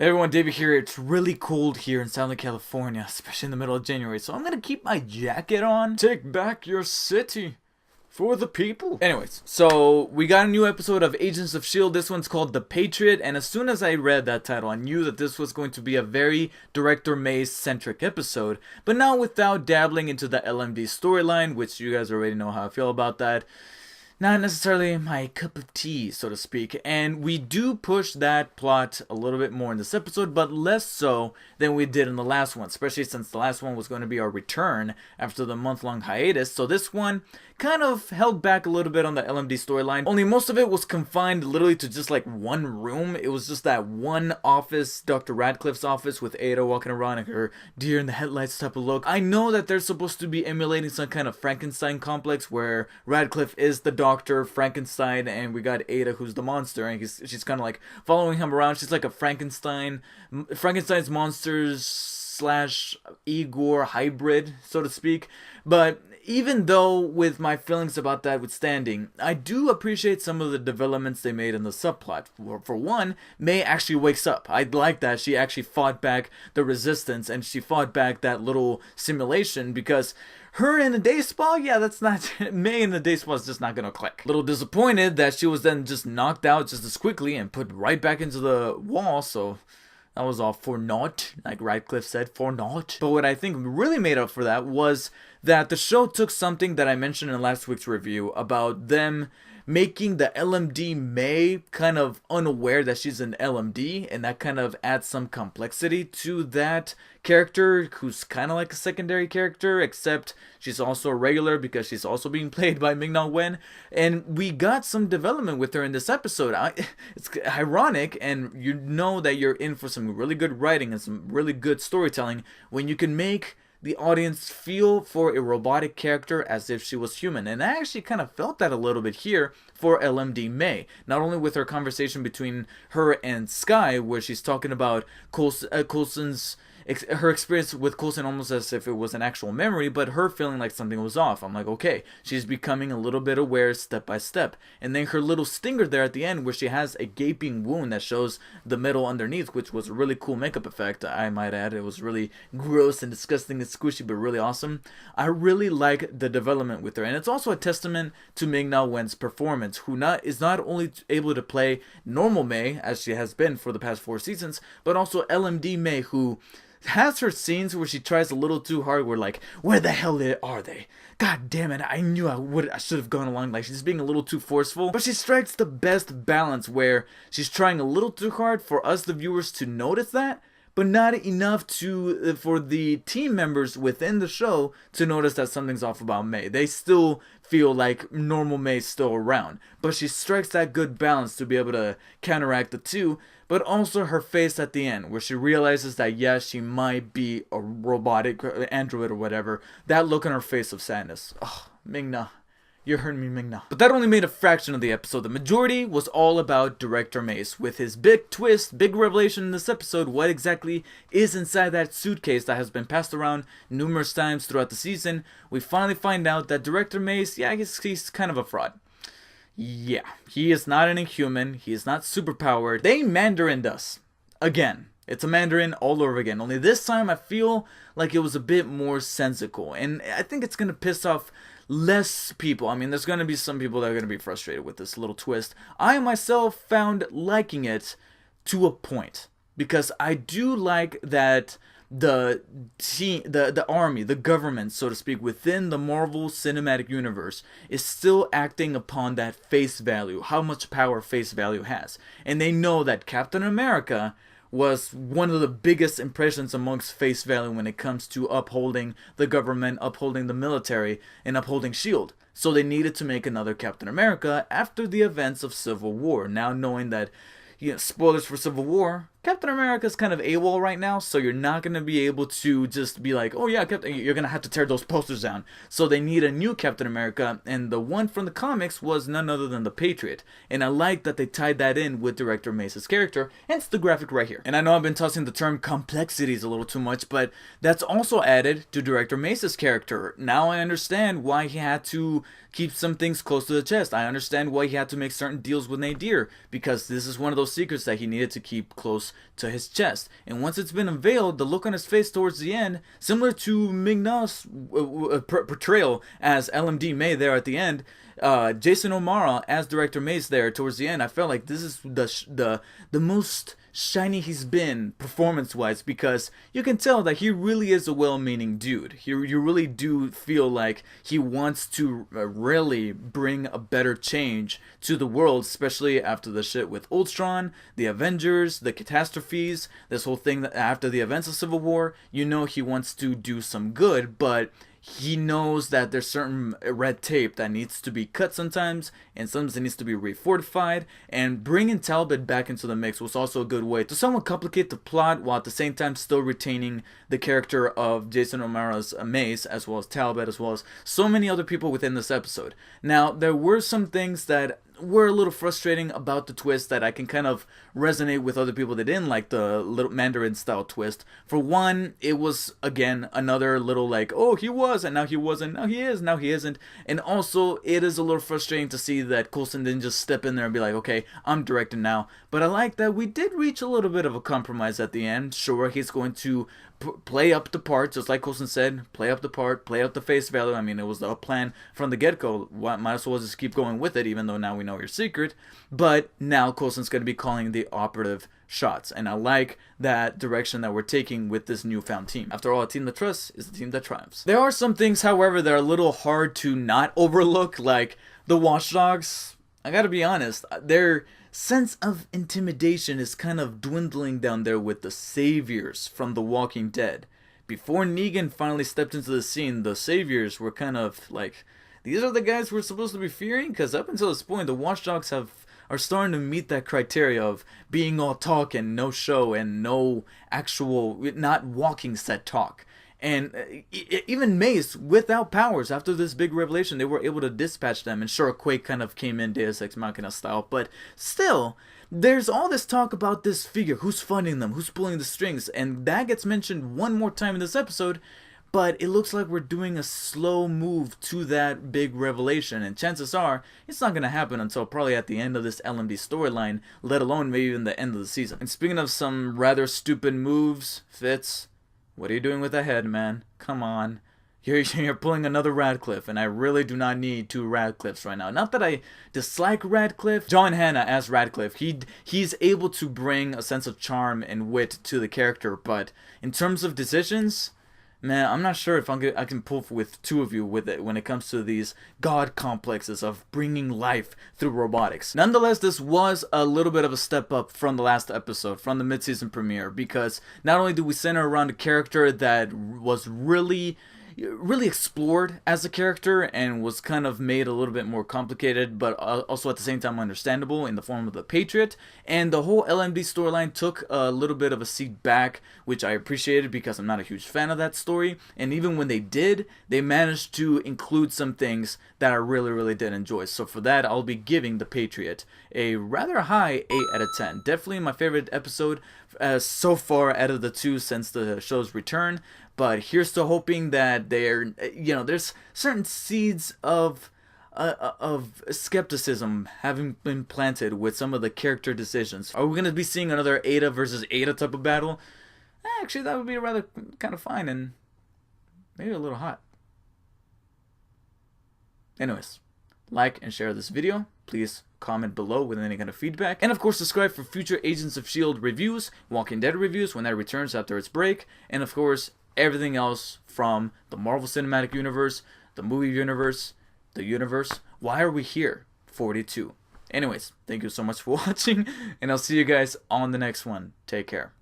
Hey everyone, David here. It's really cold here in Southern California, especially in the middle of January, so I'm gonna keep my jacket on. Take back your city for the people. Anyways, so we got a new episode of Agents of S.H.I.E.L.D. This one's called The Patriot, and as soon as I read that title, I knew that this was going to be a very Director Mace-centric episode, but not without dabbling into the LMD storyline, which you guys already know how I feel about that. Not necessarily my cup of tea, so to speak, and we do push that plot a little bit more in this episode, but less so than we did in the last one, especially since the last one was going to be our return after the month-long hiatus. So this one kind of held back a little bit on the LMD storyline, only most of it was confined literally to just like one room. It was just that one office, Dr. Radcliffe's office, with Ada walking around in her deer in the headlights type of look. I know that they're supposed to be emulating some kind of Frankenstein complex where Radcliffe is the Dr. Frankenstein and we got Ada who's the monster, and she's kind of like following him around. She's like a Frankenstein's monsters slash Igor hybrid, so to speak. But even though with my feelings about that withstanding, I do appreciate some of the developments they made in the subplot. For one, May actually wakes up. I like that she actually fought back the resistance and she fought back that little simulation, because her in the day spa, yeah, that's not... May in the day spa is just not gonna click. Little disappointed that she was then just knocked out just as quickly and put right back into the wall, so... that was all for naught, like Radcliffe said, for naught. But what I think really made up for that was that the show took something that I mentioned in last week's review about them making the LMD May kind of unaware that she's an LMD, and that kind of adds some complexity to that character who's kind of like a secondary character, except she's also a regular because she's also being played by Ming-Na Wen, and we got some development with her in this episode. It's ironic, and you know that you're in for some really good writing and some really good storytelling when you can make the audience feel for a robotic character as if she was human. And I actually kind of felt that a little bit here for LMD May. Not only with her conversation between her and Sky, where she's talking about Coulson's her experience with Coulson almost as if it was an actual memory, but her feeling like something was off. I'm like, okay, she's becoming a little bit aware step by step. And then her little stinger there at the end where she has a gaping wound that shows the metal underneath, which was a really cool makeup effect, I might add. It was really gross and disgusting and squishy, but really awesome. I really like the development with her. And it's also a testament to Ming-Na Wen's performance, who is not only able to play normal May, as she has been for the past 4 seasons, but also LMD May, who has her scenes where she tries a little too hard. We're like, where the hell are they? God damn it, I knew I should have gone along. Like, she's being a little too forceful, but she strikes the best balance where she's trying a little too hard for us, the viewers, to notice that, but not enough to for the team members within the show to notice that something's off about May. They still feel like normal May's still around, but she strikes that good balance to be able to counteract the two. But also her face at the end, where she realizes that yes, she might be a robotic android or whatever. That look on her face of sadness. Oh, Ming-Na. You're hurting me, Ming-Na. But that only made a fraction of the episode. The majority was all about Director Mace, with his big twist, big revelation in this episode, what exactly is inside that suitcase that has been passed around numerous times throughout the season. We finally find out that Director Mace, yeah, I guess he's kind of a fraud. Yeah, he is not an Inhuman, he is not superpowered. They Mandarined us. Again. It's a Mandarin all over again. Only this time I feel like it was a bit more sensical. And I think it's going to piss off less people. I mean, there's going to be some people that are going to be frustrated with this little twist. I myself found liking it to a point, because I do like that the team, the army, the government, so to speak, within the Marvel Cinematic Universe is still acting upon that face value, how much power face value has. And they know that Captain America was one of the biggest impressions amongst face value when it comes to upholding the government, upholding the military, and upholding S.H.I.E.L.D. So they needed to make another Captain America after the events of Civil War. Now knowing that, spoilers for Civil War, Captain America's kind of AWOL right now, so you're not going to be able to just be like, oh yeah, Captain, you're going to have to tear those posters down. So they need a new Captain America, and the one from the comics was none other than the Patriot. And I like that they tied that in with Director Mace's character, hence the graphic right here. And I know I've been tossing the term complexities a little too much, but that's also added to Director Mace's character. Now I understand why he had to keep some things close to the chest. I understand why he had to make certain deals with Nadir, because this is one of those secrets that he needed to keep close close to his chest. And once it's been unveiled, the look on his face towards the end, similar to Ming-Na's portrayal as LMD May there at the end, Jason O'Mara as Director Mace there towards the end, I felt like this is the most shiny he's been performance-wise, because you can tell that he really is a well-meaning dude. You really do feel like he wants to really bring a better change to the world, especially after the shit with Ultron, the Avengers, the catastrophes, this whole thing that after the events of Civil War. You know he wants to do some good, but he knows that there's certain red tape that needs to be cut sometimes, and sometimes it needs to be refortified, and bringing Talbot back into the mix was also a good way to somewhat complicate the plot while at the same time still retaining the character of Jason O'Mara's Mace, as well as Talbot, as well as so many other people within this episode. Now, there were some things that were a little frustrating about the twist that I can kind of resonate with other people that didn't like the little Mandarin style twist. For one, it was again another little like, oh, he was and now he wasn't, now he is, now he isn't. And also it is a little frustrating to see that Coulson didn't just step in there and be like, okay, I'm directing now. But I like that we did reach a little bit of a compromise at the end. Sure, he's going to play up the part, just like Coulson said, play up the part, play up the face value. I mean, it was the plan from the get-go. Might as well just keep going with it, even though now we know your secret. But now Coulson's going to be calling the operative shots, and I like that direction that we're taking with this newfound team. After all, a team that trusts is a team that triumphs. There are some things, however, that are a little hard to not overlook, like the Watchdogs. I gotta be honest, their sense of intimidation is kind of dwindling down there with the saviors from The Walking Dead. Before Negan finally stepped into the scene, the saviors were kind of like, these are the guys we're supposed to be fearing? Because up until this point, the Watchdogs are starting to meet that criteria of being all talk and no show and no actual, not walking set talk. And even Mace, without powers, after this big revelation, they were able to dispatch them. And sure, Quake kind of came in Deus Ex Machina style. But still, there's all this talk about this figure. Who's funding them? Who's pulling the strings? And that gets mentioned one more time in this episode. But it looks like we're doing a slow move to that big revelation. And chances are, it's not going to happen until probably at the end of this LMD storyline, let alone maybe even the end of the season. And speaking of some rather stupid moves, Fitz, what are you doing with the head, man? Come on. You're pulling another Radcliffe, and I really do not need two Radcliffes right now. Not that I dislike Radcliffe. John Hannah as Radcliffe, he's able to bring a sense of charm and wit to the character, but in terms of decisions, man, I'm not sure if I can pull with two of you with it when it comes to these god complexes of bringing life through robotics. Nonetheless, this was a little bit of a step up from the last episode, from the mid-season premiere, because not only do we center around a character that was really explored as a character and was kind of made a little bit more complicated, but also at the same time understandable in the form of the Patriot, and the whole LMD storyline took a little bit of a seat back, which I appreciated because I'm not a huge fan of that story. And even when they did, they managed to include some things that I really did enjoy. So for that, I'll be giving the Patriot a rather high 8 out of 10. Definitely my favorite episode so far out of the two since the show's return. But here's to hoping that there's certain seeds of skepticism having been planted with some of the character decisions. Are we going to be seeing another Ada versus Ada type of battle? Actually, that would be rather kind of fine and maybe a little hot. Anyways, like and share this video. Please comment below with any kind of feedback. And of course, subscribe for future Agents of S.H.I.E.L.D. reviews, Walking Dead reviews when that returns after its break. And of course, everything else from the Marvel Cinematic Universe, the movie universe, the universe. Why are we here? 42. Anyways, thank you so much for watching, and I'll see you guys on the next one. Take care.